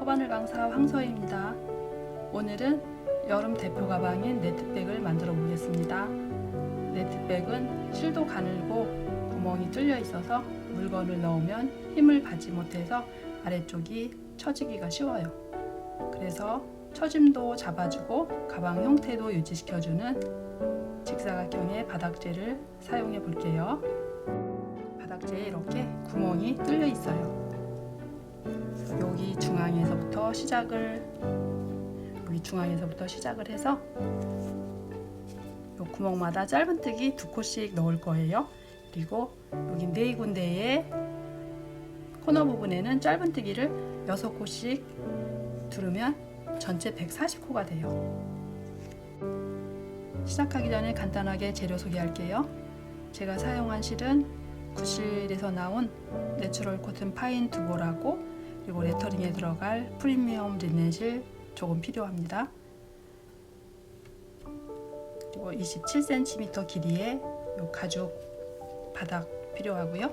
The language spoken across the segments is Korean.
코바늘 강사 황서희입니다. 오늘은 여름 대표 가방인 네트백을 만들어 보겠습니다. 네트백은 실도 가늘고 구멍이 뚫려 있어서 물건을 넣으면 힘을 받지 못해서 아래쪽이 처지기가 쉬워요. 그래서 처짐도 잡아주고 가방 형태도 유지시켜주는 직사각형의 바닥재를 사용해 볼게요. 바닥재에 이렇게 구멍이 뚫려 있어요. 여기 중앙에서부터 시작을 해서 이 구멍마다 짧은뜨기 2코씩 넣을 거예요. 그리고 여기 4군데의 코너 부분에는 짧은뜨기를 6코씩 두르면 전체 140코가 돼요. 시작하기 전에 간단하게 재료 소개할게요. 제가 사용한 실은 구실에서 나온 내추럴 코튼 파인 두보라고, 그리고 레터링에 들어갈 프리미엄 린넨실 조금 필요합니다. 그리고 27cm 길이의 요 가죽 바닥 필요하고요.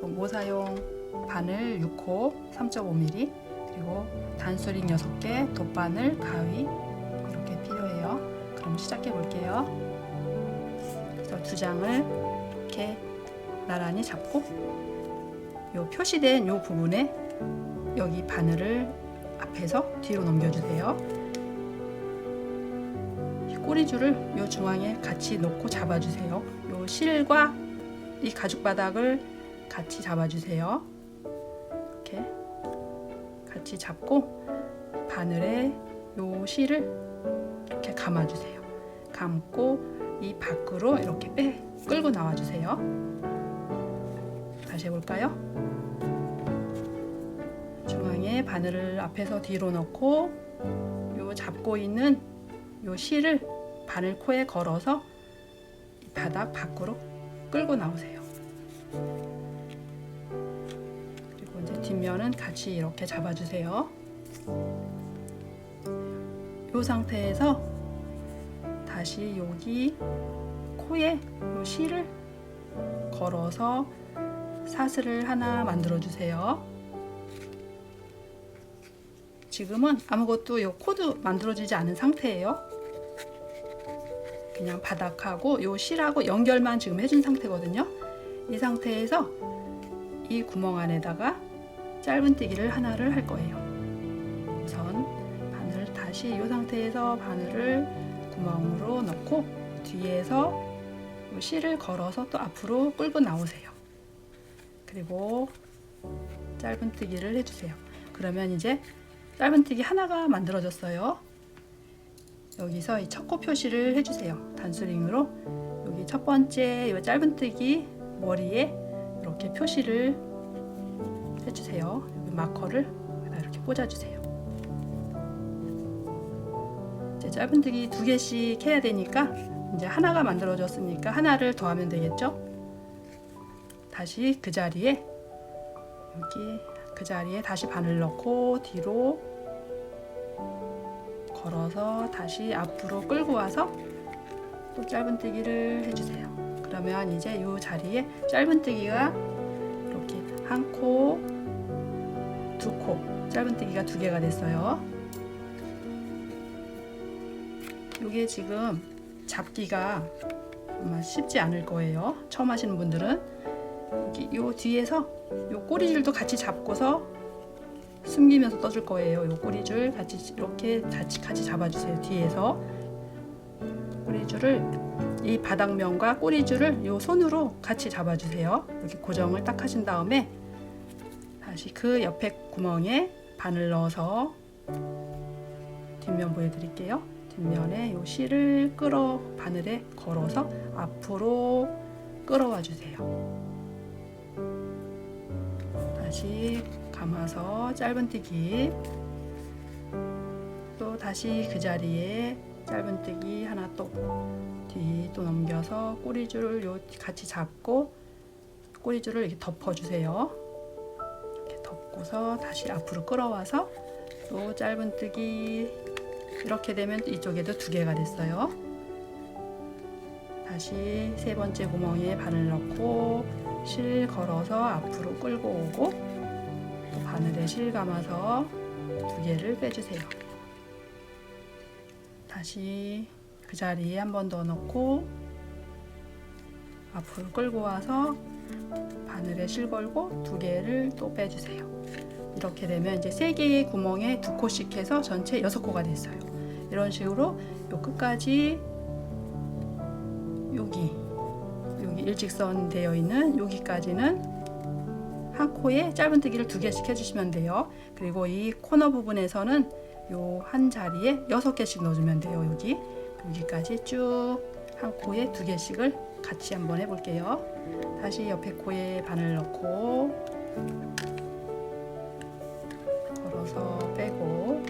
모사용 바늘 6호 3.5mm, 그리고 단수링 6개, 돗바늘, 가위 이렇게 필요해요. 그럼 시작해 볼게요. 그래서 2장을 이렇게 나란히 잡고 요 표시된 요 부분에 여기 바늘을 앞에서 뒤로 넘겨주세요. 꼬리줄을 요 중앙에 같이 놓고 잡아주세요. 요 실과 이 가죽 바닥을 같이 잡아주세요. 이렇게 같이 잡고 바늘에 요 실을 이렇게 감아주세요. 감고 이 밖으로 이렇게 끌고 나와주세요. 다시 해볼까요? 중앙에 바늘을 앞에서 뒤로 넣고 요 잡고 있는 요 실을 바늘 코에 걸어서 이 바닥 밖으로 끌고 나오세요. 그리고 이제 뒷면은 같이 이렇게 잡아주세요. 요 상태에서 다시 여기 코에 요 실을 걸어서 사슬을 하나 만들어 주세요. 지금은 아무것도 요 코드 만들어지지 않은 상태예요. 그냥 바닥하고 요 실하고 연결만 지금 해준 상태거든요. 이 상태에서 이 구멍 안에다가 짧은뜨기를 하나를 할 거예요. 우선 바늘 다시 이 상태에서 바늘을 구멍으로 넣고 뒤에서 요 실을 걸어서 또 앞으로 끌고 나오세요. 그리고 짧은뜨기를 해주세요. 그러면 이제 짧은뜨기 하나가 만들어졌어요. 여기서 이 첫 코 표시를 해주세요. 단수링으로 여기 첫 번째 이 짧은뜨기 머리에 이렇게 표시를 해주세요. 여기 마커를 이렇게 꽂아주세요. 이제 짧은뜨기 2개씩 해야 되니까 이제 하나가 만들어졌으니까 하나를 더하면 되겠죠? 다시 그 자리에 다시 바늘 넣고 뒤로 걸어서 다시 앞으로 끌고 와서 또 짧은뜨기를 해주세요. 그러면 이제 이 자리에 짧은뜨기가 이렇게 1코, 2코, 짧은뜨기가 2개가 됐어요. 이게 지금 잡기가 아마 쉽지 않을 거예요. 처음 하시는 분들은 요 뒤에서 요 꼬리줄도 같이 잡고서 숨기면서 떠줄 거예요. 요 꼬리줄 같이 이렇게 같이 잡아주세요. 뒤에서 꼬리줄을 이 바닥면과 꼬리줄을 요 손으로 같이 잡아주세요. 이렇게 고정을 딱 하신 다음에 다시 그 옆에 구멍에 바늘 넣어서 뒷면 보여드릴게요. 뒷면에 요 실을 바늘에 걸어서 앞으로 끌어와 주세요. 다시 감아서 짧은뜨기, 또 다시 그 자리에 짧은뜨기 하나 또 뒤 넘겨서 꼬리줄을 같이 잡고 꼬리줄을 이렇게 덮어주세요. 이렇게 덮고서 다시 앞으로 끌어와서 또 짧은뜨기, 이렇게 되면 이쪽에도 2개가 됐어요. 다시 3번째 구멍에 바늘 넣고 실 걸어서 앞으로 끌고 오고 또 바늘에 실 감아서 2개를 빼주세요. 다시 그 자리에 한 번 더 넣고 앞으로 끌고 와서 바늘에 실 걸고 2개를 또 빼주세요. 이렇게 되면 이제 3개의 구멍에 2코씩 해서 전체 6코가 됐어요. 이런 식으로 요 끝까지 여기 일직선 되어 있는 여기까지는 한 코에 짧은뜨기를 2개씩 해주시면 돼요. 그리고 이 코너 부분에서는 요 한 자리에 6개씩 넣어주면 돼요. 여기까지 쭉 한 코에 2개씩을 같이 한번 해볼게요. 다시 옆에 코에 바늘 넣고 걸어서 빼고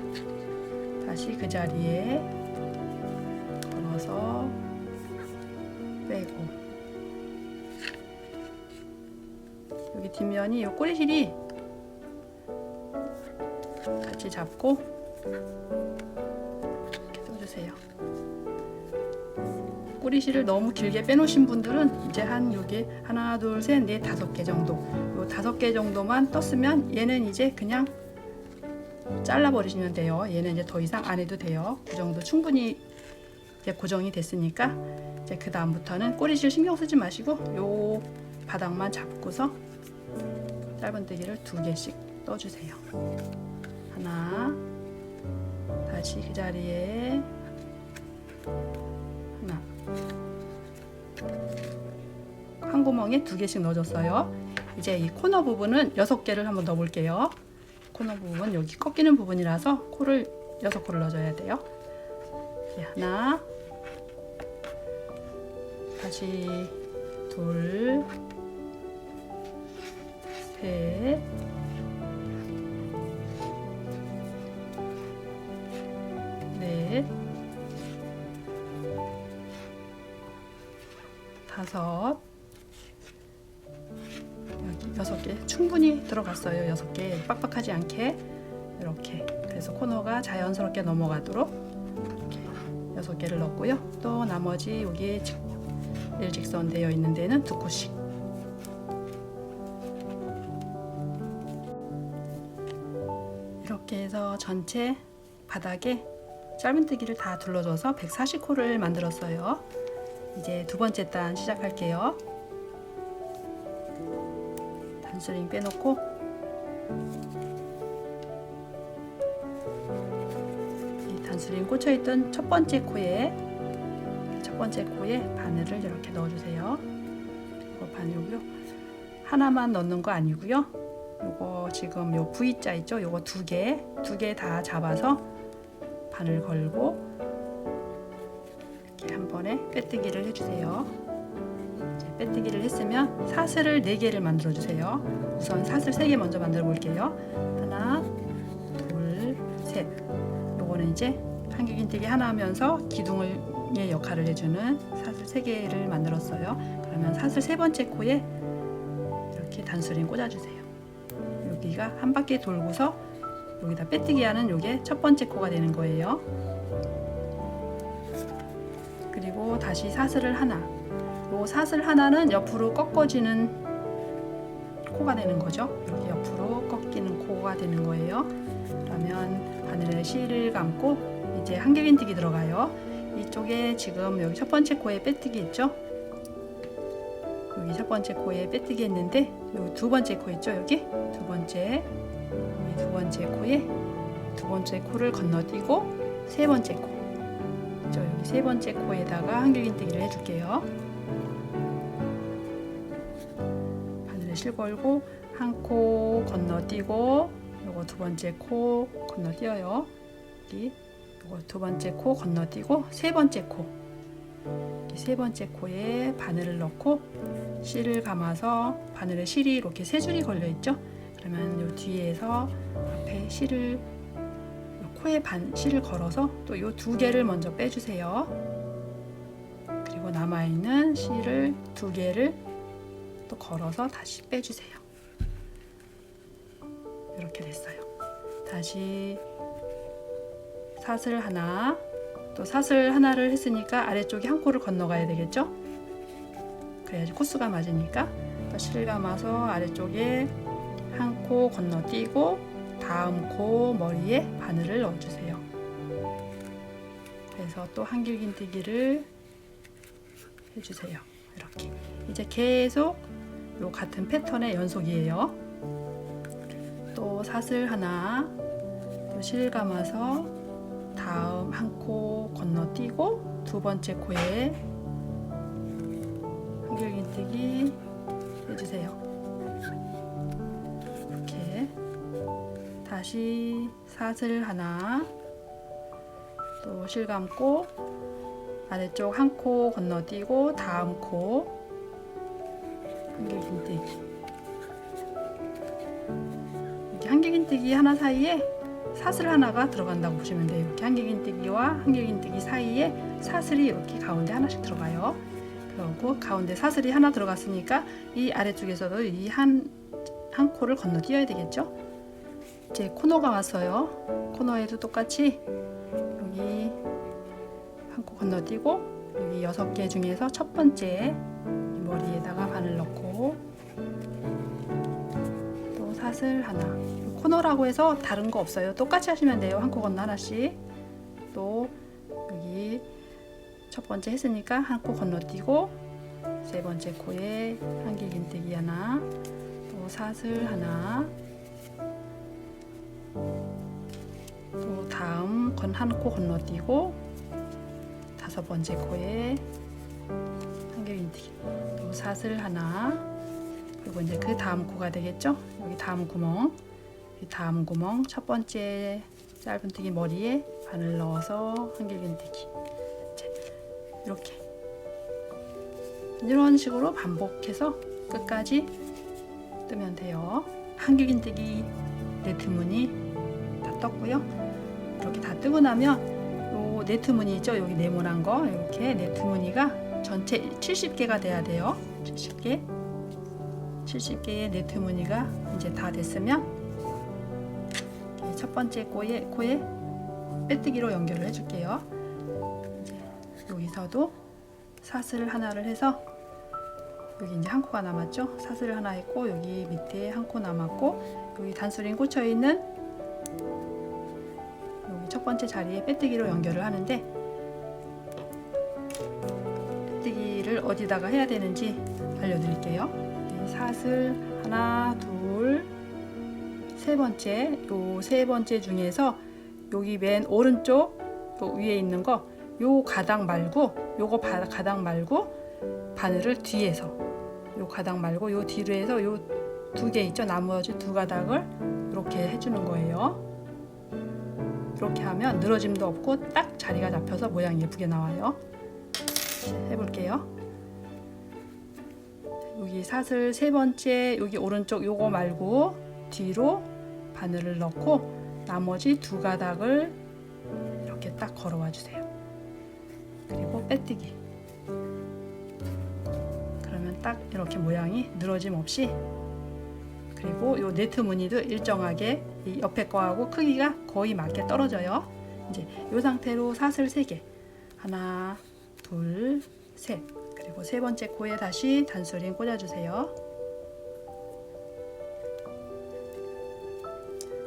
다시 그 자리에 걸어서 빼고 여기 뒷면이 요 꼬리실이 같이 잡고 이렇게 떠주세요. 꼬리실을 너무 길게 빼놓으신 분들은 이제 한 여기 하나, 둘, 셋, 넷, 5개 정도, 요 5개 정도만 떴으면 얘는 이제 그냥 잘라 버리시면 돼요. 얘는 이제 더 이상 안 해도 돼요. 그 정도 충분히 이제 고정이 됐으니까 이제 그 다음부터는 꼬리실 신경 쓰지 마시고 요 바닥만 잡고서 짧은뜨기를 2개씩 떠주세요. 하나, 다시 그 자리에 하나, 한 구멍에 2개씩 넣어줬어요. 이제 이 코너 부분은 6개를 한번 넣어 볼게요. 코너 부분 여기 꺾이는 부분이라서 코를 6코를 넣어줘야 돼요. 하나, 다시 둘, 셋, 넷, 5, 여기 6개 충분히 들어갔어요. 6개 빡빡하지 않게 이렇게. 그래서 코너가 자연스럽게 넘어가도록 이렇게 6개를 넣었고요. 또 나머지 여기 일직선 되어 있는 데는 2코씩. 이렇게 해서 전체 바닥에 짧은뜨기를 다 둘러줘서 140코를 만들었어요. 이제 두 번째 단 시작할게요. 단스링 빼놓고 이 단스링 꽂혀있던 첫 번째 코에 바늘을 이렇게 넣어주세요. 바늘이고요. 하나만 넣는 거 아니고요. 요거 지금 요 V자 있죠? 요거 2개 다 잡아서 바늘 걸고 이렇게 한 번에 빼뜨기를 해주세요. 빼뜨기를 했으면 사슬을 4개를 만들어 주세요. 우선 사슬 3개 먼저 만들어 볼게요. 하나, 둘, 셋. 요거는 이제 한길긴뜨기 하나 하면서 기둥의 역할을 해주는 사슬 3개를 만들었어요. 그러면 사슬 3번째 코에 이렇게 단스링 꽂아주세요. 여기가 한 바퀴 돌고서 여기다 빼뜨기 하는 요게 첫 번째 코가 되는 거예요. 그리고 다시 사슬을 하나. 요 사슬 하나는 옆으로 꺾어지는 코가 되는 거죠. 이렇게 옆으로 꺾이는 코가 되는 거예요. 그러면 바늘에 실을 감고 이제 한길긴뜨기 들어가요. 이쪽에 지금 여기 첫 번째 코에 빼뜨기 있죠. 여기 첫 번째 코에 빼뜨기 했는데 여기 두 번째 코 있죠. 여기 두 번째 코에 두 번째 코를 건너뛰고 세 번째 코 있죠. 여기 세 번째 코에다가 한길긴뜨기를 해줄게요. 바늘에 실 걸고 한 코 건너뛰고 요거 두 번째 코 건너뛰어요. 여기 요거 두 번째 코 건너뛰고 세 번째 코 세 번째 코에 바늘을 넣고 실을 감아서 바늘에 실이 이렇게 세 줄이 걸려 있죠. 그러면 요 뒤에서 앞에 실을 코에 실을 걸어서 또 요 2개를 먼저 빼주세요. 그리고 남아있는 실을 2개를 또 걸어서 다시 빼주세요. 이렇게 됐어요. 다시 사슬 하나, 또 사슬 하나를 했으니까 아래쪽에 한 코를 건너가야 되겠죠? 그래야지 코수가 맞으니까 또 실을 감아서 아래쪽에 한 코 건너뛰고 다음 코 머리에 바늘을 넣어주세요. 그래서 또 한길긴뜨기를 해주세요. 이렇게 이제 계속 요 같은 패턴의 연속이에요. 또 사슬 하나, 또 실 감아서 다음 한 코 건너뛰고 두 번째 코에 한길긴뜨기 해주세요. 이렇게 다시 사슬 하나, 또 실 감고 아래쪽 한 코 건너뛰고 다음 코 한길긴뜨기. 이렇게 한길긴뜨기 하나 사이에 사슬 하나가 들어간다고 보시면 돼요. 이렇게 한길긴뜨기와 한길긴뜨기 사이에 사슬이 이렇게 가운데 하나씩 들어가요. 그리고 가운데 사슬이 하나 들어갔으니까 이 아래쪽에서도 이 한 코를 건너뛰어야 되겠죠. 이제 코너가 왔어요. 코너에도 똑같이 여기 한 코 건너뛰고 여기 6개 중에서 첫 번째 머리에다가 바늘 넣고 또 사슬 하나. 코너라고 해서 다른 거 없어요. 똑같이 하시면 돼요. 한 코 건너 하나씩. 또 여기 첫 번째 했으니까 한 코 건너뛰고 세 번째 코에 한길긴뜨기 하나, 또 사슬 하나, 또 다음 한 코 건너뛰고 다섯 번째 코에 한길긴뜨기, 또 사슬 하나, 그리고 이제 그 다음 코가 되겠죠. 여기 다음 구멍, 이 다음 구멍 첫 번째 짧은뜨기 머리에 바늘 넣어서 한길긴뜨기. 이렇게 이런 식으로 반복해서 끝까지 뜨면 돼요. 한길긴뜨기 네트 무늬 다 떴고요. 이렇게 다 뜨고 나면 요 네트 무늬 있죠? 여기 네모난 거, 이렇게 네트 무늬가 전체 70개가 돼야 돼요. 70개의 네트 무늬가 이제 다 됐으면 첫 번째 코에 빼뜨기로 연결을 해줄게요. 여기서도 사슬 하나를 해서 여기 이제 한 코가 남았죠. 사슬 하나 했고 여기 밑에 한 코 남았고 여기 단수링 꽂혀 있는 여기 첫 번째 자리에 빼뜨기로 연결을 하는데 빼뜨기를 어디다가 해야 되는지 알려드릴게요. 사슬 하나, 둘, 세 번째, 요 세 번째 중에서 여기 맨 오른쪽 요 위에 있는 거, 요 가닥 말고 요거 가닥 말고 바늘을 뒤에서 요 가닥 말고 요 뒤로 해서 요 두 개 있죠, 나머지 두 가닥을 이렇게 해주는 거예요. 이렇게 하면 늘어짐도 없고 딱 자리가 잡혀서 모양이 예쁘게 나와요. 해볼게요. 여기 사슬 세 번째 여기 오른쪽 요거 말고 뒤로 바늘을 넣고 나머지 두 가닥을 이렇게 딱 걸어와 주세요. 그리고 빼뜨기. 그러면 딱 이렇게 모양이 늘어짐 없이, 그리고 요 네트 무늬도 일정하게 이 옆에 거하고 크기가 거의 맞게 떨어져요. 이제 이 상태로 사슬 3개, 하나, 둘, 셋, 그리고 세 번째 코에 다시 단수링 꽂아주세요.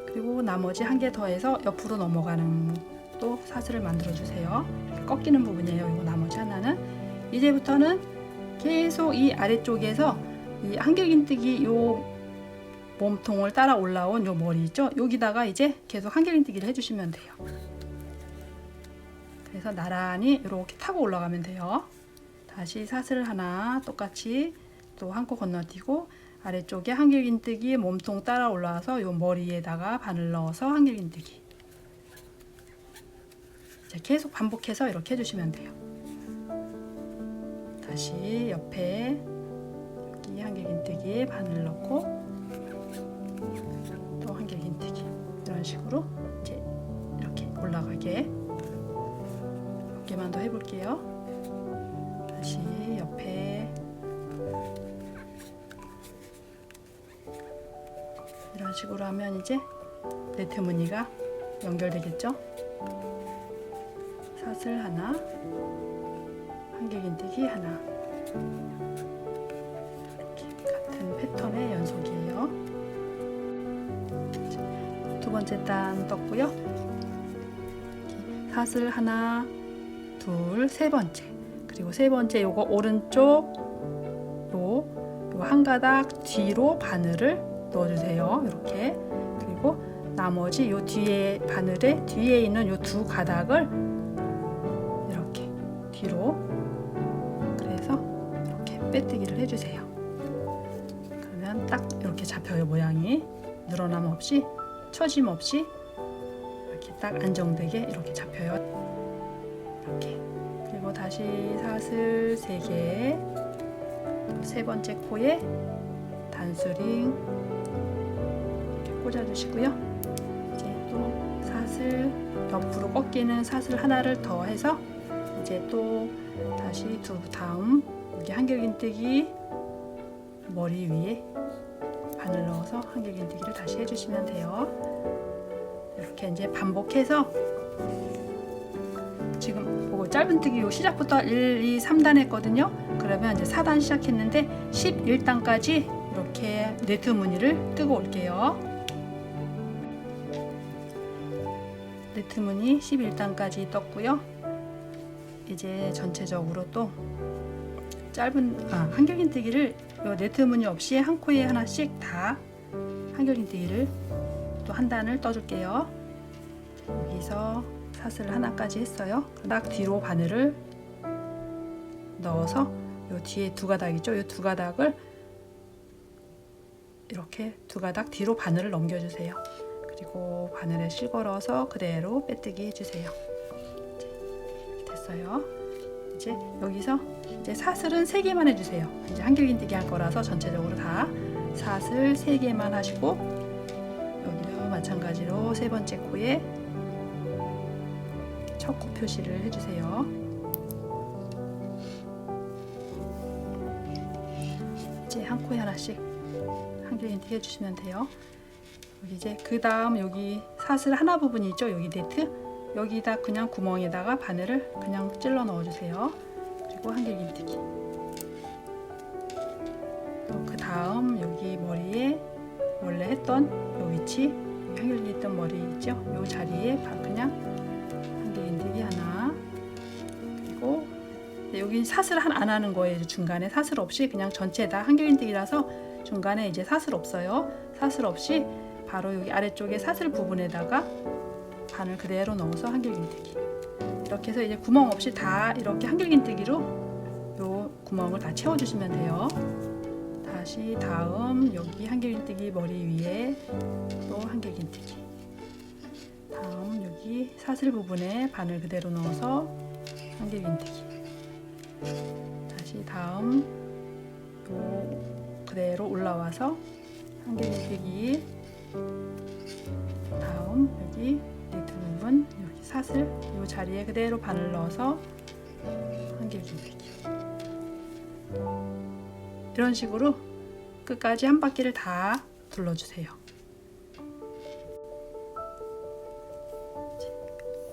그리고 나머지 한 개 더해서 옆으로 넘어가는 또 사슬을 만들어 주세요. 꺾이는 부분이에요. 이거 나머지 하나는. 이제부터는 계속 이 아래쪽에서 이 한길긴뜨기 요 몸통을 따라 올라온 요 머리 있죠? 여기다가 이제 계속 한길긴뜨기를 해주시면 돼요. 그래서 나란히 이렇게 타고 올라가면 돼요. 다시 사슬 하나 똑같이 또 한 코 건너뛰고 아래쪽에 한길긴뜨기 몸통 따라 올라와서 요 머리에다가 바늘 넣어서 한길긴뜨기. 이제 계속 반복해서 이렇게 해주시면 돼요. 다시 옆에 여기 한길긴뜨기에 바늘 넣고 또 한길긴뜨기, 이런 식으로 이제 이렇게 올라가게 몇 개만 더 해볼게요. 다시 옆에 이런 식으로 하면 이제 네트 무늬가 연결되겠죠. 사슬 하나, 한길긴뜨기 하나, 이렇게 같은 패턴의 연속이에요. 번째 단 떴고요. 사슬 하나, 둘, 세 번째. 그리고 세 번째 요거 오른쪽 요 한 가닥 뒤로 바늘을 넣어주세요. 이렇게. 그리고 나머지 요 뒤에 바늘에 뒤에 있는 요 두 가닥을 이렇게 뒤로, 그래서 이렇게 빼뜨기를 해주세요. 그러면 딱 이렇게 잡혀요. 모양이 늘어남 없이 처짐 없이 이렇게 딱 안정되게 이렇게 잡혀요. 이렇게. 그리고 다시 사슬 3개, 세 번째 코에 단수링 이렇게 꽂아주시고요. 이제 또 사슬 옆으로 꺾이는 사슬 하나를 더 해서 이제 또 다시 다음 여기 한길긴뜨기 머리 위에 바늘 넣어서 한길긴뜨기를 다시 해주시면 돼요. 이렇게 이제 반복해서 지금 보고 짧은뜨기 요 시작부터 1, 2, 3단 했거든요. 그러면 이제 4단 시작했는데 11단까지 이렇게 네트 무늬를 뜨고 올게요. 네트 무늬 11단까지 떴고요. 이제 전체적으로 또 한길긴뜨기를 요 네트 무늬 없이 한 코에 하나씩 다 한길긴뜨기를 또 한 단을 떠줄게요. 여기서 사슬 하나까지 했어요. 딱 뒤로 바늘을 넣어서 요 뒤에 두 가닥 있죠? 요 두 가닥을 이렇게 두 가닥 뒤로 바늘을 넘겨주세요. 그리고 바늘에 실걸어서 그대로 빼뜨기 해주세요. 됐어요. 이제 여기서 이제 사슬은 3개만 해주세요. 이제 한길긴뜨기 할 거라서 전체적으로 다 사슬 3개만 하시고, 여기도 마찬가지로 세 번째 코에 첫 코 표시를 해주세요. 이제 한 코에 하나씩 한길긴뜨기 해주시면 돼요. 여기 이제 그 다음 여기 사슬 하나 부분이 있죠. 여기 네트, 여기다 그냥 구멍에다가 바늘을 그냥 찔러 넣어주세요. 그리고 한길긴뜨기. 또 그 다음 여기 머리에 원래 했던 요 위치, 한길기 했던 머리 있죠. 요 자리에 그냥 한길긴뜨기 하나. 그리고 여기 사슬 안 하는 거예요. 중간에 사슬 없이 그냥 전체 다 한길긴뜨기라서 중간에 이제 사슬 없어요. 사슬 없이 바로 여기 아래쪽에 사슬 부분에다가 바늘 그대로 넣어서 한길긴뜨기. 이렇게 해서 이제 구멍 없이 다 이렇게 한길긴뜨기로 요 구멍을 다 채워주시면 돼요. 다시 다음 여기 한길긴뜨기 머리 위에 또 한길긴뜨기. 다음 여기 사슬 부분에 바늘 그대로 넣어서 한길긴뜨기. 다시 다음 요 그대로 올라와서 한길긴뜨기. 다음 여기 네트 부분 여기 사슬 요 자리에 그대로 바늘 넣어서 한길긴뜨기. 이런 식으로 끝까지 한 바퀴를 다 둘러주세요.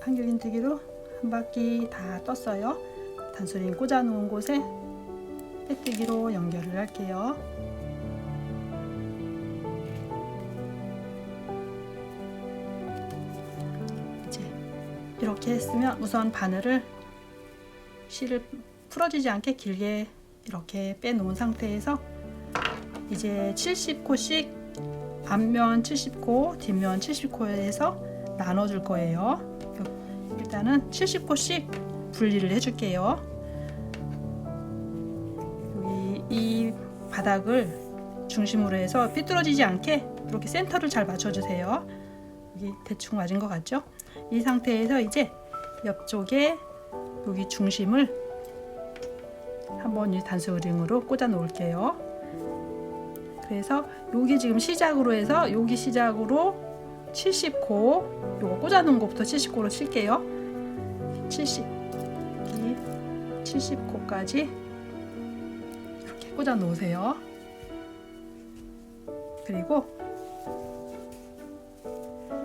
한길긴뜨기로 한 바퀴 다 떴어요. 단수링 꽂아 놓은 곳에 빼뜨기로 연결을 할게요. 이제 이렇게 했으면 우선 바늘을 실을 풀어지지 않게 길게 이렇게 빼놓은 상태에서 이제 70코씩 앞면 70코, 뒷면 70코에서 나눠줄 거예요. 일단은 70코씩 분리를 해줄게요. 여기 이 바닥을 중심으로 해서 삐뚤어지지 않게 이렇게 센터를 잘 맞춰주세요. 여기 대충 맞은 것 같죠? 이 상태에서 이제 옆쪽에 여기 중심을 한번 이 단수링으로 꽂아 놓을게요. 그래서 여기 지금 시작으로 해서 여기 시작으로 70코 요거 꽂아 놓은 것부터 70코로 칠게요. 70코까지 이렇게 꽂아 놓으세요. 그리고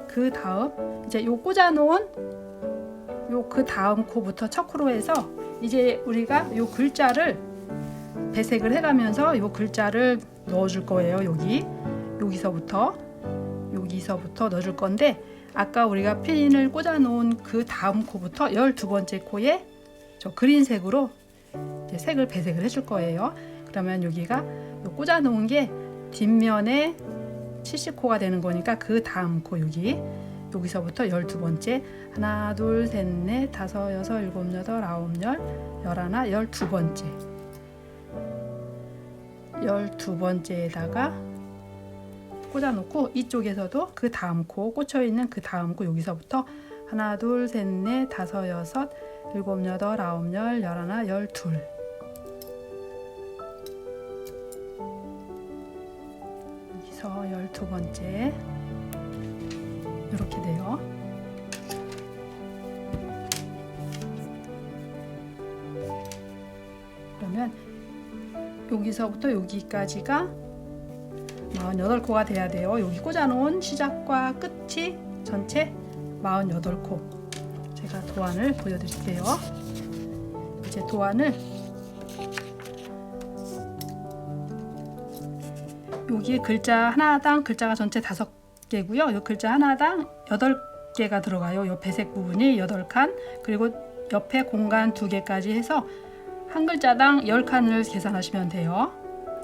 그 다음 이제 요 꽂아 놓은 요 그 다음 코부터 첫 코로 해서 이제 우리가 요 글자를 배색을 해가면서 요 글자를 넣어줄 거예요. 여기서부터 여기서부터 넣어줄 건데, 아까 우리가 핀을 꽂아 놓은 그 다음 코부터 12번째 코에 저 그린색으로 이제 색을 배색을 해줄 거예요. 그러면 여기가 꽂아 놓은 게 뒷면에 70코가 되는 거니까 그 다음 코 여기서부터 12번째, 하나 둘 셋 넷 다섯 여섯 일곱 여덟 아홉 열 열하나 12번째에다가 꽂아 놓고, 이쪽에서도 그 다음 코 꽂혀 있는 그 다음 코 여기서부터 하나 둘 셋 넷 다섯 여섯 일곱 여덟 아홉 열 열하나 12, 여기서 12번째 이렇게 돼요. 그러면 여기서부터 여기까지가 48코가 돼야 돼요. 여기 꽂아놓은 시작과 끝이 전체 48코. 제가 도안을 보여드릴게요. 이제 도안을 여기 글자 하나당 글자가 전체 5개고요. 이 글자 하나당 8개가 들어가요. 이 배색 부분이 8칸, 그리고 옆에 공간 2개까지 해서 한 글자당 10칸을 계산하시면 돼요.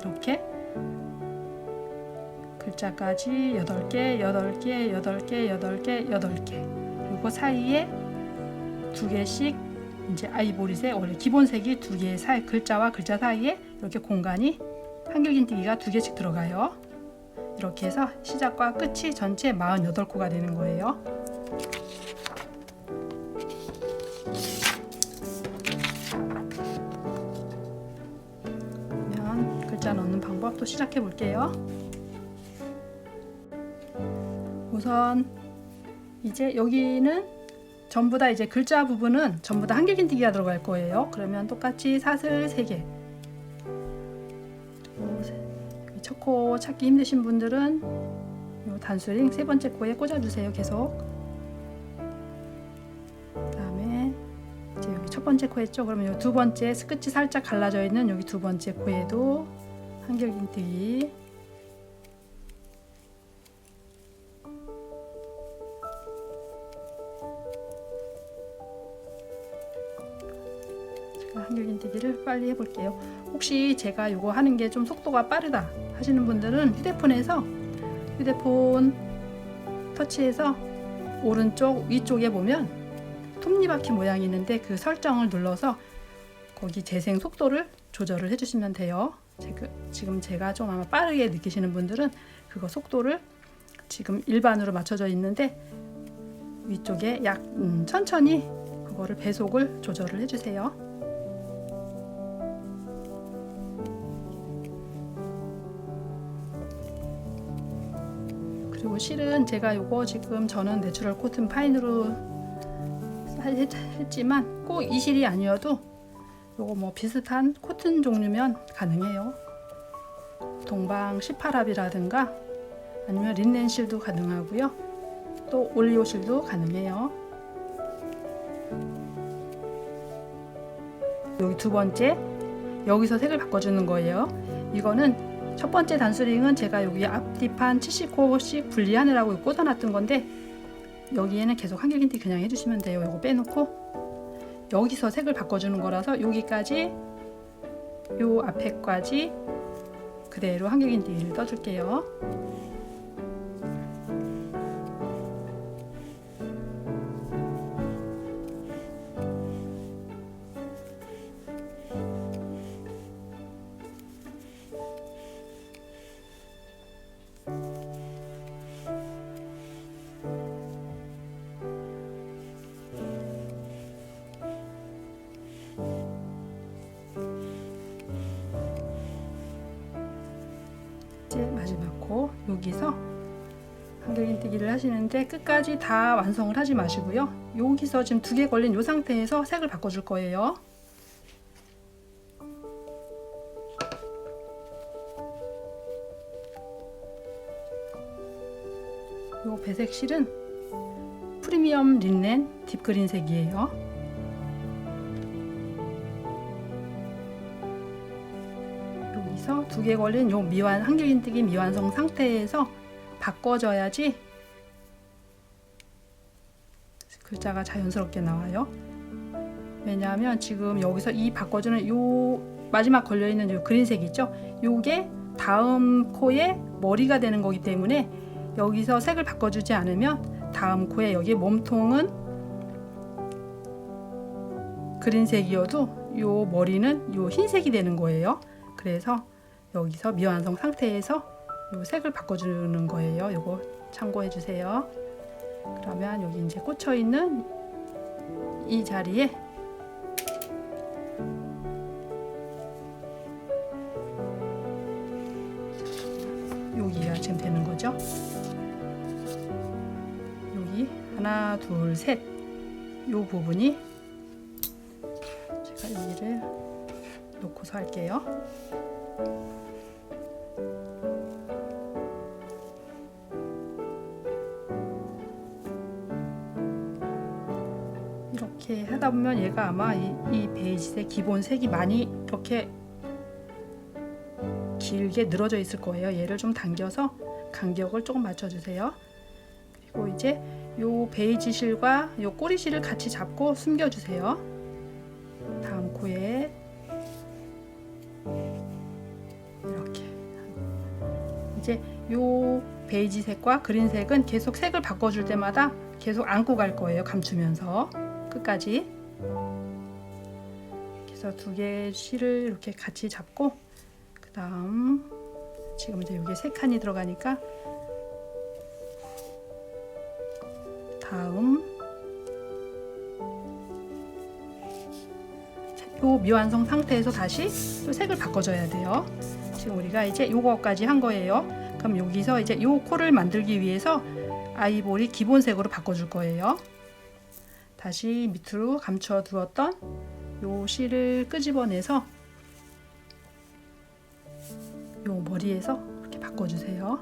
이렇게 글자까지 8개, 8개, 8개, 8개, 8개. 그리고 사이에 2개씩 이제 아이보리색, 원래 기본색이 2개 사이, 글자와 글자 사이에 이렇게 공간이 한길긴뜨기가 2개씩 들어가요. 이렇게 해서 시작과 끝이 전체 48코가 되는 거예요. 그러면 글자 넣는 방법 또 시작해 볼게요. 우선 이제 여기는 전부 다 이제 글자 부분은 전부 다 한길긴뜨기가 들어갈 거예요. 그러면 똑같이 사슬 3개. 첫 코 찾기 힘드신 분들은 요 단수링 3번째 코에 꽂아주세요. 계속. 그다음에 이제 여기 첫 번째 코 했죠. 그러면 요 2번째 끝이 살짝 갈라져 있는 여기 2번째 코에도 한길긴뜨기. 한길긴뜨기를 빨리 해볼게요. 혹시 제가 이거 하는 게 좀 속도가 빠르다 하시는 분들은 휴대폰 터치해서 오른쪽 위쪽에 보면 톱니바퀴 모양이 있는데 그 설정을 눌러서 거기 재생 속도를 조절을 해주시면 돼요. 지금 제가 좀 아마 빠르게 느끼시는 분들은 그거 속도를 지금 일반으로 맞춰져 있는데 위쪽에 약 천천히 그거를 배속을 조절을 해주세요. 그리고 실은 제가 요거 지금 저는 내추럴 코튼 파인으로 했지만 꼭 이 실이 아니어도 요거 뭐 비슷한 코튼 종류면 가능해요. 동방 18합이라든가 아니면 린넨 실도 가능하고요. 또 올리오 실도 가능해요. 여기 2번째, 여기서 색을 바꿔주는 거예요. 이거는 첫 번째 단수링은 제가 여기 앞뒤판 70코씩 분리하느라고 꽂아놨던 건데, 여기에는 계속 한길긴뜨기 그냥 해주시면 돼요. 이거 빼놓고 여기서 색을 바꿔주는 거라서 여기까지 요 앞에까지 그대로 한길긴뜨기를 떠줄게요. 이제 마지막 코 여기서 한길긴뜨기를 하시는데 끝까지 다 완성을 하지 마시고요. 여기서 지금 2개 걸린 이 상태에서 색을 바꿔줄 거예요. 이 배색실은 프리미엄 린넨 딥그린 색이에요. 여기서 2개 걸린 요 한길긴뜨기 미완성 상태에서 바꿔줘야지 글자가 자연스럽게 나와요. 왜냐하면 지금 여기서 이 바꿔주는 요 마지막 걸려있는 요 그린색 있죠? 요게 다음 코의 머리가 되는 거기 때문에 여기서 색을 바꿔주지 않으면 다음 코에 여기 몸통은 그린색이어도 요 머리는 요 흰색이 되는 거예요. 그래서 여기서 미완성 상태에서 요 색을 바꿔주는 거예요. 요거 참고해 주세요. 그러면 여기 이제 꽂혀 있는 이 자리에 여기가 지금 되는 거죠. 여기 하나, 둘, 셋. 요 부분이 제가 여기를 놓고서 할게요. 이렇게 하다 보면 얘가 아마 이 베이지색 기본 색이 많이 이렇게 길게 늘어져 있을 거예요. 얘를 좀 당겨서 간격을 조금 맞춰주세요. 그리고 이제 요 베이지 실과 요 꼬리 실을 같이 잡고 숨겨주세요. 다음 코에 이렇게 이제 요 베이지색과 그린색은 계속 색을 바꿔줄 때마다 계속 안고 갈 거예요. 감추면서 끝까지. 그래서 두 개의 실을 이렇게 같이 잡고 그 다음 지금 이제 여기에 세 칸이 들어가니까 다음 요 미완성 상태에서 다시 또 색을 바꿔줘야 돼요. 지금 우리가 이제 요거까지 한 거예요. 그럼 여기서 이제 요 코를 만들기 위해서 아이보리 기본색으로 바꿔줄 거예요. 다시 밑으로 감춰 두었던 요 실을 끄집어내서 요 머리에서 이렇게 바꿔주세요.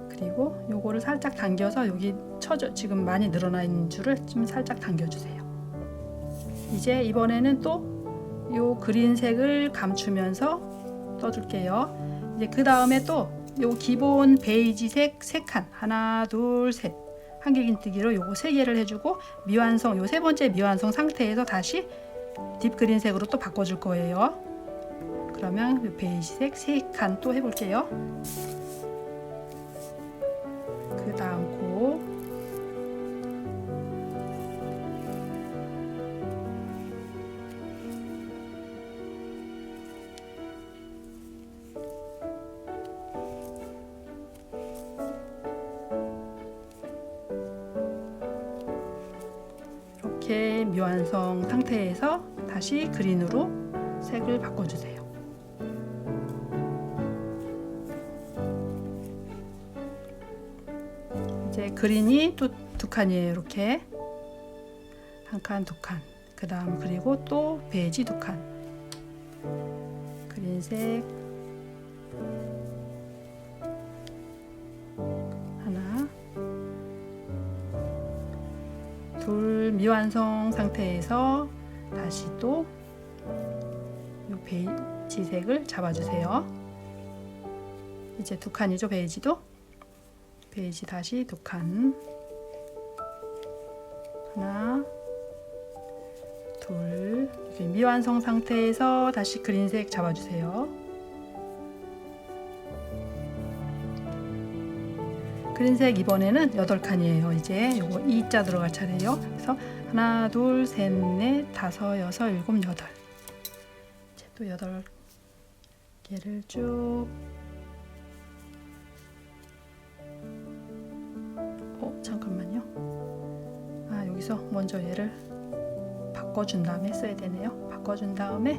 그리고 요거를 살짝 당겨서 여기 지금 많이 늘어나 있는 줄을 좀 살짝 당겨주세요. 이제 이번에는 또 요 그린색을 감추면서 떠줄게요. 이제 그 다음에 또 요 기본 베이지색 3칸 하나 둘 셋 한길긴뜨기로 요거 3개를 해주고 미완성 요 3번째 미완성 상태에서 다시 딥그린색으로 또 바꿔줄 거예요. 그러면 요 베이지색 3칸 또 해볼게요. 그 다음 코 이렇게 미완성 상태에서 다시 그린으로 색을 바꿔주세요. 이제 그린이 또 2칸이에요. 이렇게 한 칸, 2칸. 그 다음 그리고 또 베이지 2칸. 그린색 하나, 둘 미완성 상태에서 다시 또 이 베이지색을 잡아주세요. 이제 2칸이죠. 베이지도 베이지 다시 2칸 하나 둘 이렇게 미완성 상태에서 다시 그린색 잡아주세요. 그린색 이번에는 8칸이에요. 이제 요거 2자 들어갈 차례예요. 그래서 하나 둘 셋 넷 다섯 여섯 일곱 여덟 이제 또 8개를 쭉 잠깐만요. 여기서 먼저 얘를 바꿔준 다음에 써야 되네요. 바꿔준 다음에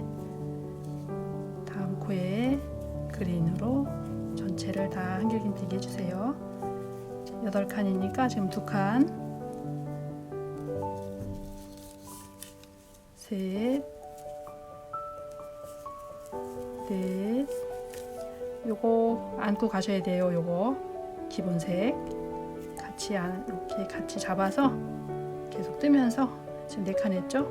다음 코에 그린으로 전체를 다 한길긴뜨기 해주세요. 8칸이니까 지금 2칸 셋 넷 요거 안고 가셔야 돼요. 요거 기본색 이렇게 같이 잡아서 계속 뜨면서 지금 4칸 했죠?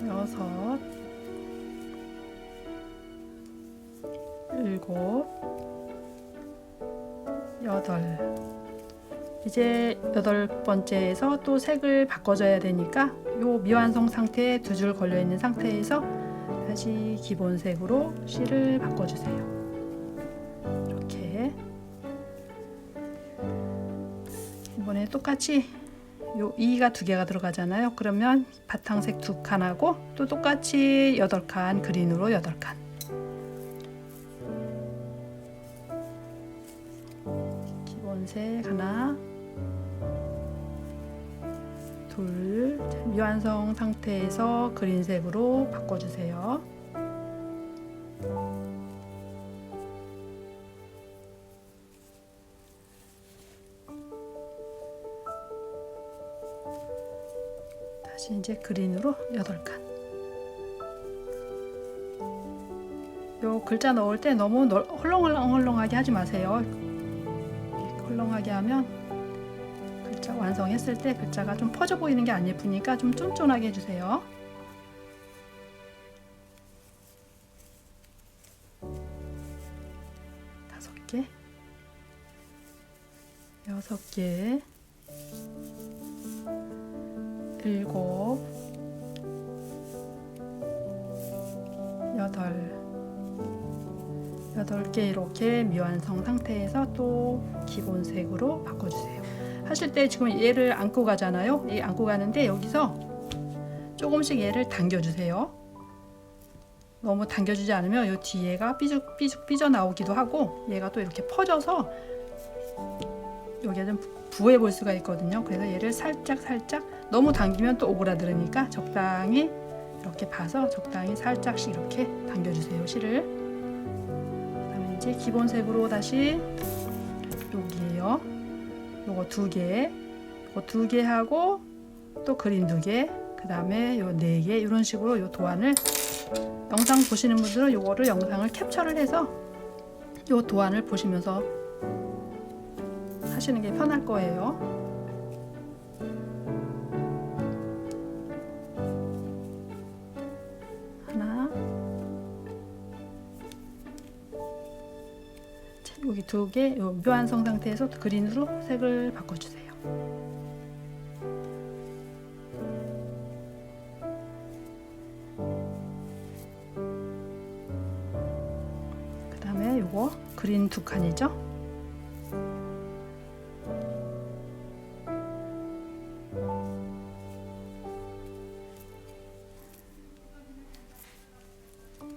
5 6, 7, 8. 이제 8번째에서 또 색을 바꿔줘야 되니까 요 미완성 상태에 2줄 걸려 있는 상태에서 다시 기본색으로 실을 바꿔주세요. 이렇게 이번에 똑같이 요 2가 2개가 들어가잖아요. 그러면 바탕색 2칸하고 또 똑같이 8칸 그린으로 8칸. 기본색 하나, 둘, 미완성 상태에서 그린색으로 바꿔주세요. 다시 이제 그린으로 8칸. 요 글자 넣을 때 너무 헐렁헐렁하게 하지 마세요. 헐렁하게 하면 글자 완성했을 때 글자가 좀 퍼져 보이는 게 안 예쁘니까 좀 쫀쫀하게 해주세요. 다섯 개, 6개, 7, 8개 이렇게 미완성 상태에서 또 기본색으로 바꿔주세요. 하실 때 지금 얘를 안고 가잖아요. 이 안고 가는데 여기서 조금씩 얘를 당겨주세요. 너무 당겨주지 않으면 이 뒤에가 삐져 나오기도 하고 얘가 또 이렇게 퍼져서 여기가 좀 부해 볼 수가 있거든요. 그래서 얘를 살짝 너무 당기면 또 오그라들으니까 적당히 이렇게 봐서 적당히 살짝씩 이렇게 당겨주세요. 실을. 그다음에 이제 기본색으로 다시 여기에요. 요거 2개, 요거 2개 하고 또 그린 2개, 그 다음에 요 4개 이런 식으로 요 도안을 영상 보시는 분들은 요거를 영상을 캡처를 해서 요 도안을 보시면서 하시는 게 편할 거예요. 하나, 여기 2개, 요 미완성 상태에서 그린으로 색을 바꿔주세요. 그 다음에 요거 그린 2칸이죠.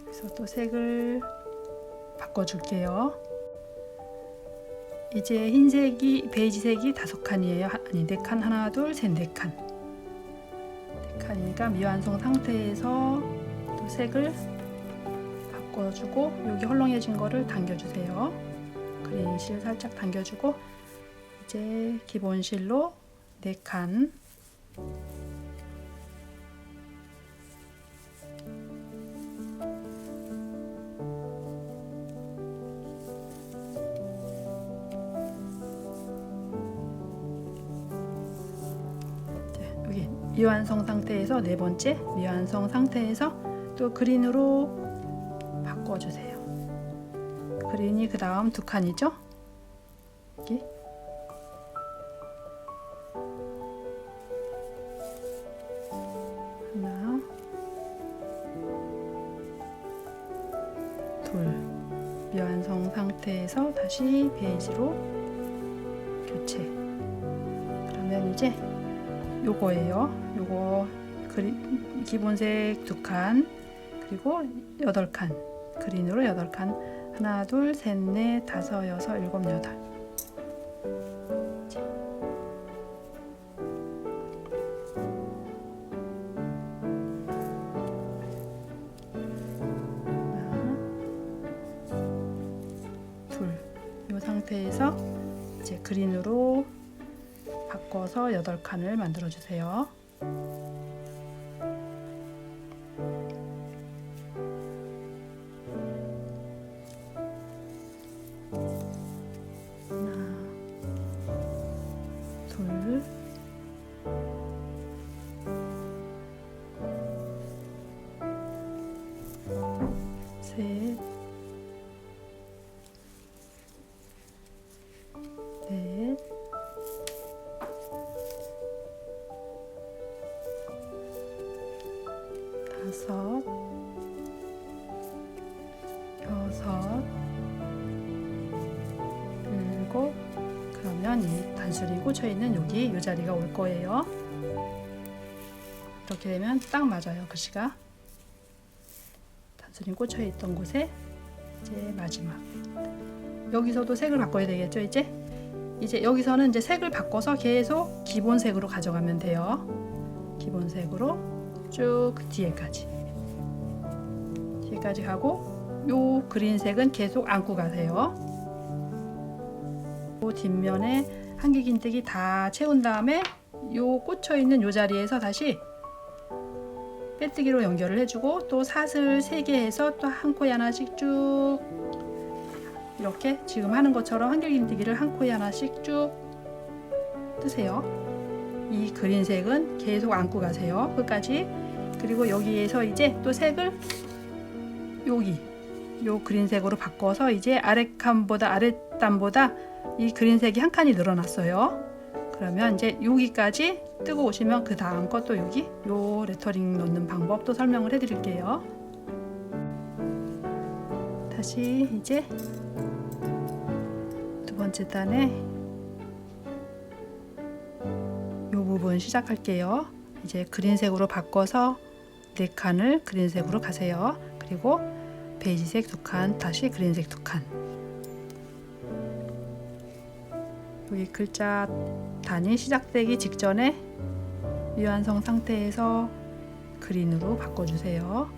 그래서 또 색을 바꿔줄게요. 이제 흰색이 베이지색이 5칸이에요. 아니 4칸, 하나, 둘, 셋, 4칸. 4칸이니까 미완성 상태에서 또 색을 바꿔주고 여기 헐렁해진 거를 당겨주세요. 그린 실 살짝 당겨주고 이제 기본 실로 4칸. 미완성 상태에서 4번째 미완성 상태에서 또 그린으로 바꿔주세요. 그린이 그 다음 2칸이죠. 여기 하나, 둘. 미완성 상태에서 다시 베이지로 교체. 그러면 이제 요거예요. 요거 기본색 2칸 그리고 8칸 그린으로 8칸 하나, 둘, 셋, 넷, 다섯, 여섯, 일곱, 여덟. 하나, 둘. 이 상태에서 이제 그린으로 바꿔서 8칸을 만들어 주세요. 하나, 둘, 그리고 그러면 이 단술이 꽂혀 있는 여기 이 자리가 올 거예요. 이렇게 되면 딱 맞아요. 글씨가 단술이 꽂혀 있던 곳에 이제 마지막 여기서도 색을 바꿔야 되겠죠. 이제 여기서는 이제 색을 바꿔서 계속 기본색으로 가져가면 돼요. 기본색으로 쭉 뒤에까지 가고 요 그린색은 계속 안고 가세요. 요 뒷면에 한길긴뜨기 다 채운 다음에 요 꽂혀 있는 요 자리에서 다시 빼뜨기로 연결을 해주고 또 사슬 3개 해서 또 한 코에 하나씩 쭉 이렇게 지금 하는 것처럼 한길긴뜨기를 한 코에 하나씩 쭉 뜨세요. 이 그린색은 계속 안고 가세요. 끝까지. 그리고 여기에서 이제 또 색을 여기 요 그린색으로 바꿔서 이제 아랫단보다 이 그린색이 한 칸이 늘어났어요. 그러면 이제 여기까지 뜨고 오시면 그 다음 것도 여기 요 레터링 넣는 방법도 설명을 해 드릴게요. 다시 이제 두 번째 단에 요 부분 시작할게요. 이제 그린색으로 바꿔서 4칸을 그린색으로 가세요. 그리고 베이지색 2칸, 다시 그린색 2칸. 여기 글자 단이 시작되기 직전에 미완성 상태에서 그린으로 바꿔주세요.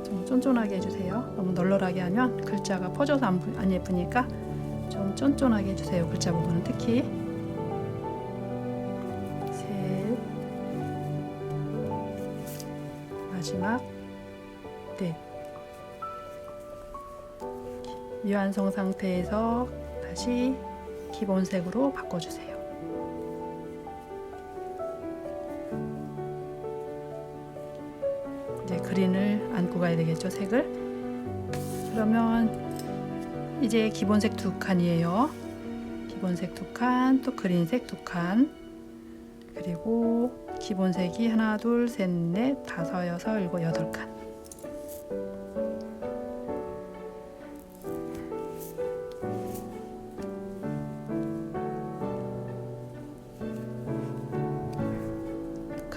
좀 쫀쫀하게 해주세요. 너무 널널하게 하면 글자가 퍼져서 안 예쁘니까 좀 쫀쫀하게 해주세요. 글자 부분은 특히. 셋, 마지막 넷. 미완성 상태에서 다시 기본색으로 바꿔주세요. 이제 그린을 안고 가야 되겠죠, 색을. 그러면 이제 기본색 2칸이에요. 기본색 2칸, 또 그린색 2칸, 그리고 기본색이 하나, 둘, 셋, 넷, 다섯, 여섯, 일곱, 8칸.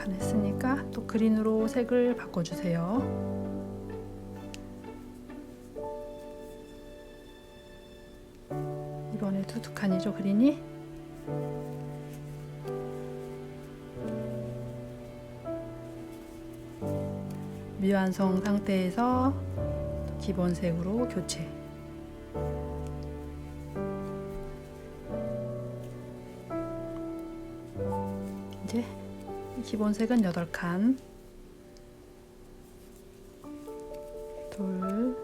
했으니까 또 그린으로 색을 바꿔주세요. 이번에도 2칸이죠, 그린이. 미완성 상태에서 기본색으로 교체. 이제 기본색은 8칸, 둘,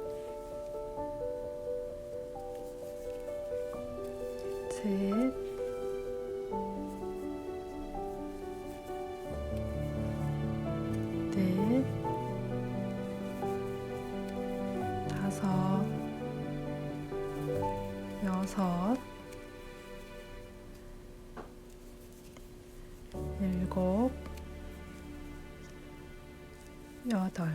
셋, 넷, 다섯, 여섯, 일곱, 8.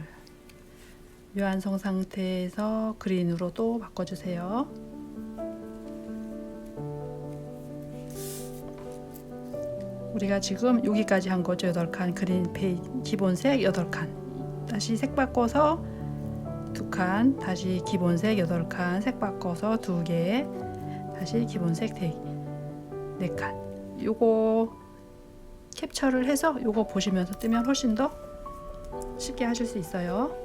미완성 상태에서 그린으로 또 바꿔주세요. 우리가 지금 여기까지 한 거죠. 8칸 그린 기본색 8칸. 다시 색 바꿔서 2칸, 다시 기본색 8칸, 색 바꿔서 2개, 다시 기본색 4칸. 요거 캡처를 해서 요거 보시면서 뜨면 훨씬 더 쉽게 하실 수 있어요.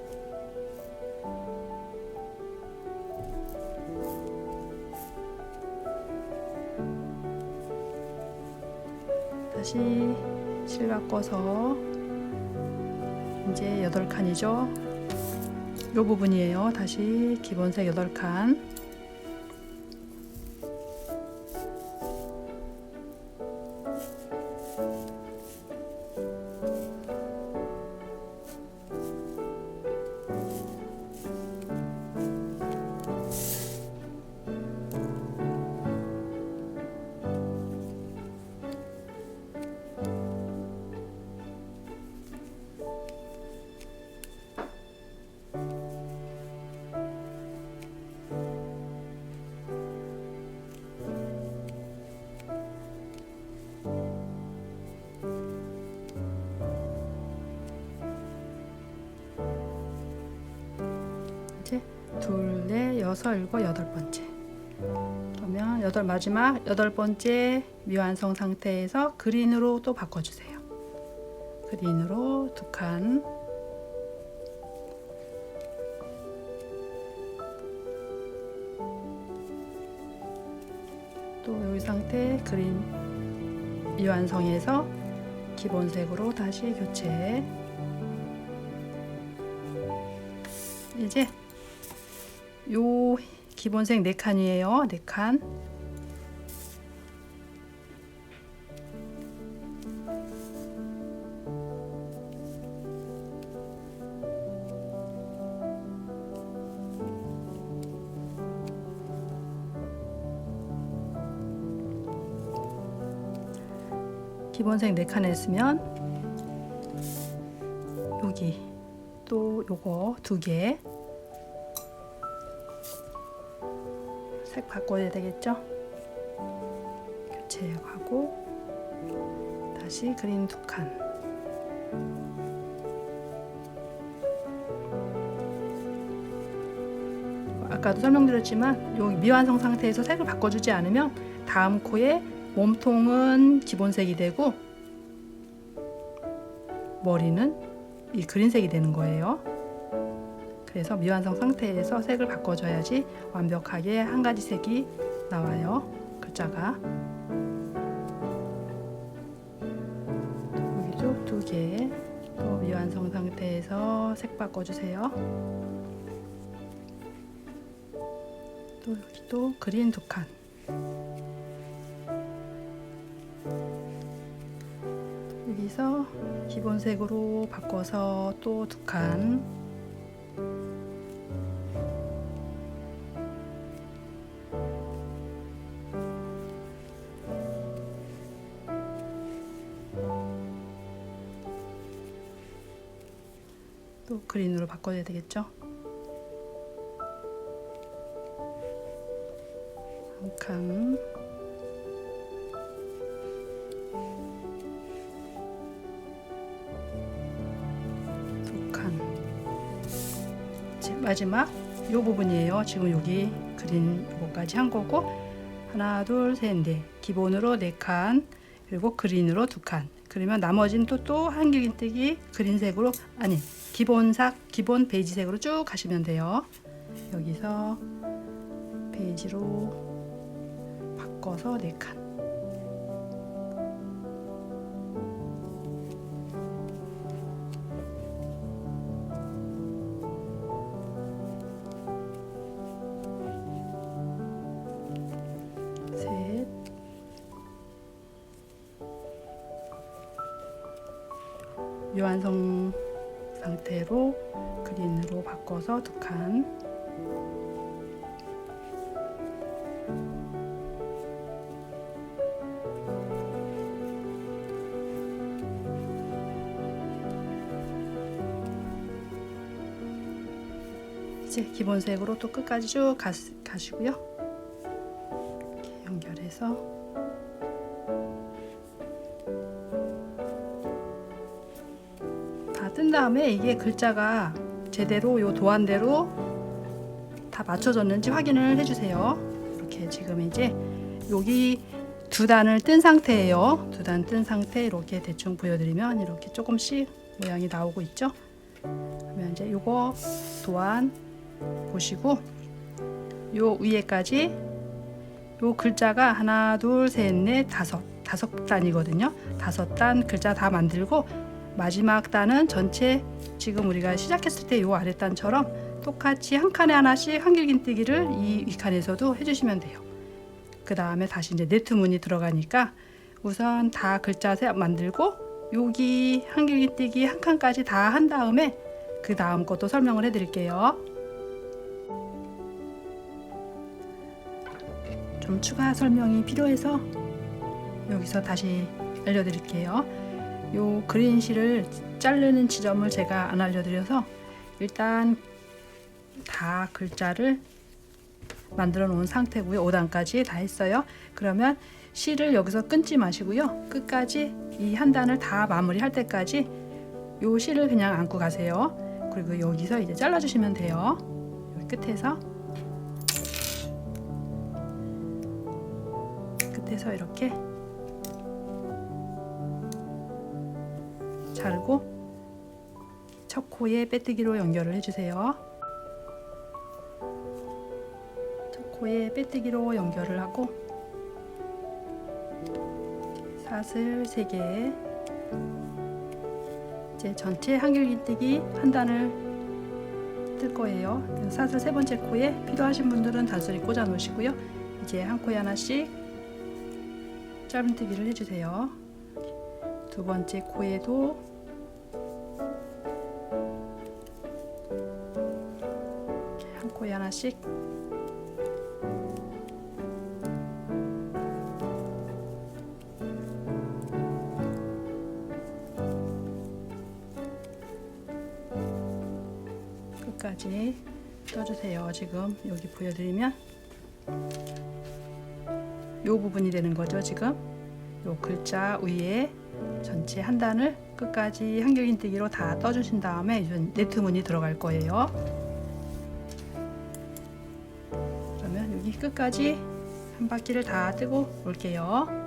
다시 실 바꿔서 이제 8칸이죠. 요 부분이에요. 다시 기본색 8칸. 둘, 넷, 여섯, 일곱, 여덟 번째. 그러면 마지막 여덟 번째 미완성 상태에서 그린으로 또 바꿔주세요. 그린으로 두 칸. 또 여기 상태 그린 미완성에서 기본색으로 다시 교체. 이제 요 기본색 4칸이에요. 4칸. 기본색 4칸 했으면 여기 또 요거 2개 색 바꿔야 되겠죠? 교체하고 다시 그린 2칸. 아까도 설명드렸지만 여기 미완성 상태에서 색을 바꿔주지 않으면 다음 코에 몸통은 기본색이 되고 머리는 이 그린색이 되는 거예요. 그래서 미완성 상태에서 색을 바꿔줘야지 완벽하게 한 가지 색이 나와요. 글자가. 여기도 2개. 또 미완성 상태에서 색 바꿔주세요. 또 여기도 그린 2칸. 여기서 기본색으로 바꿔서 또 2칸. 또 그린으로 바꿔야 되겠죠? 한 칸. 마지막 이 부분이에요. 지금 여기 그린 요거까지 한 거고 하나, 둘, 셋, 넷. 기본으로 4칸 그리고 그린으로 2칸. 그러면 나머지는 또 한길긴뜨기 그린색으로 아니 기본 베이지색으로 쭉 가시면 돼요. 여기서 베이지로 바꿔서 4칸. 미완성 상태로 그린으로 바꿔서 2칸. 이제 기본색으로 또 끝까지 쭉 가시고요. 이렇게 연결해서 뜬 다음에 이게 글자가 제대로 요 도안대로 다 맞춰졌는지 확인을 해주세요. 이렇게 지금 이제 여기 2단을 뜬 상태예요. 2단 뜬 상태 이렇게 대충 보여드리면 이렇게 조금씩 모양이 나오고 있죠. 그러면 이제 요거 도안 보시고 요 위에까지 요 글자가 하나, 둘, 셋, 넷, 다섯 단이거든요. 5단 글자 다 만들고 마지막 단은 전체 지금 우리가 시작했을 때 요 아랫단처럼 똑같이 한 칸에 하나씩 한길긴뜨기를 이 윗칸에서도 해주시면 돼요. 그 다음에 다시 이제 네트문이 들어가니까 우선 다 글자 만들고 여기 한길긴뜨기 한 칸까지 다 한 다음에 그 다음 것도 설명을 해드릴게요. 좀 추가 설명이 필요해서 여기서 다시 알려드릴게요. 요 그린 실을 자르는 지점을 제가 안 알려드려서 일단 다 글자를 만들어 놓은 상태고요. 5단까지 다 했어요. 그러면 실을 여기서 끊지 마시고요. 끝까지 이 한 단을 다 마무리할 때까지 요 실을 그냥 안고 가세요. 그리고 여기서 이제 잘라주시면 돼요. 끝에서 이렇게 자르고 첫 코에 빼뜨기로 연결을 해주세요. 첫 코에 빼뜨기로 연결을 하고 사슬 3개, 이제 전체 한길긴뜨기 한 단을 뜰 거예요. 사슬 3번째 코에 필요하신 분들은 단순히 꽂아 놓으시고요. 이제 한 코에 하나씩 짧은뜨기를 해주세요. 두 번째 코에도 한 코에 하나씩, 끝까지 떠주세요. 지금 여기 보여드리면 요 부분이 되는 거죠. 지금 요 글자 위에 전체 한 단을 끝까지 한길긴뜨기로 다 떠주신 다음에 이제 네트문이 들어갈 거예요. 그러면 여기 끝까지 한 바퀴를 다 뜨고 올게요.